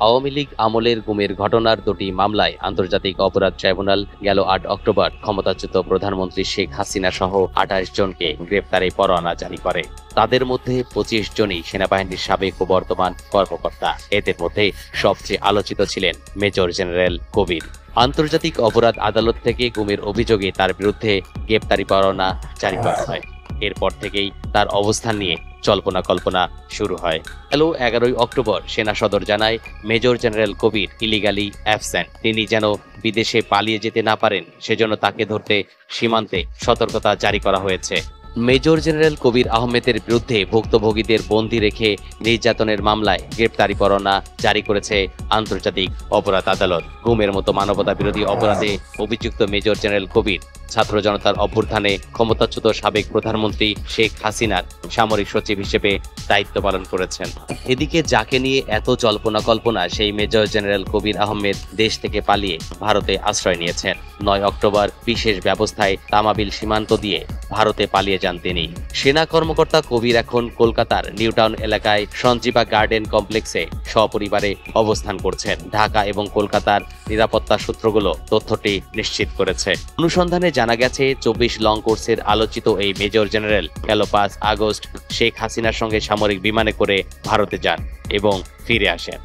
আওয়ামী লীগ আমলের গুমের ঘটনার দুটি মামলায় আন্তর্জাতিক অপরাধ ট্রাইব্যুনাল গেল ৮ অক্টোবর ক্ষমতাচ্যুত প্রধানমন্ত্রী শেখ হাসিনা সহ ২৮ জনকে গ্রেপ্তারে পরোয়ানা জারি করে। তাদের মধ্যে ২৫ জনই সেনাবাহিনীর সাবেক ও বর্তমান কর্মকর্তা। এদের মধ্যে সবচেয়ে আলোচিত ছিলেন মেজর জেনারেল কবির। আন্তর্জাতিক অপরাধ আদালত থেকে গুমের অভিযোগে তার বিরুদ্ধে গ্রেপ্তারি পরোয়ানা জারি করা হয়। এরপর থেকেই তার অবস্থান নিয়ে জল্পনা কল্পনা শুরু হয়। গেল ১১ অক্টোবর সেনা সদর জানায় মেজর জেনারেল কবির ইলিগালি অ্যাবসেন্ট। তিনি যেন বিদেশে পালিয়ে যেতে না পারেন সেজন্য তাকে ধরতে সীমান্তে সতর্কতা জারি করা হয়েছে। মেজর জেনারেল কবির আহমেদের বিরুদ্ধে ভুক্তভোগীদের বন্দী রেখে নির্যাতনের মামলায় গ্রেপ্তারি পরোয়ানা জারি করেছে আন্তর্জাতিক অপরাধ আদালত। গুমের মতো মানবতা বিরোধী অপরাধে অভিযুক্ত মেজর জেনারেল কবির ছাত্র জনতার অভ্যুত্থানে ক্ষমতাচ্যুত সাবেক প্রধানমন্ত্রী শেখ হাসিনার সামরিক সচিব হিসেবে দায়িত্ব পালন করেছেন। এদিকে যাকে নিয়ে এত জল্পনা কল্পনা, সেই মেজর জেনারেল কবির আহমেদ দেশ থেকে পালিয়ে ভারতে আশ্রয় নিয়েছেন। ৯ অক্টোবর বিশেষ ব্যবস্থায় তামাবিল সীমান্ত দিয়ে ভারতে পালিয়ে যান তিনি। সেনা কর্মকর্তা কবির এখন কলকাতার নিউটাউন এলাকায় সঞ্জীবা গার্ডেন কমপ্লেক্সে সপরিবারে অবস্থান করছেন। ঢাকা এবং কলকাতার নিরাপত্তা সূত্রগুলো তথ্যটি নিশ্চিত করেছে। অনুসন্ধানে জানা গেছে ২৪ লং কোর্সের আলোচিত এই মেজর জেনারেল গেল ৫ আগস্ট শেখ হাসিনার সঙ্গে সামরিক বিমানে করে ভারতে যান এবং ফিরে আসেন।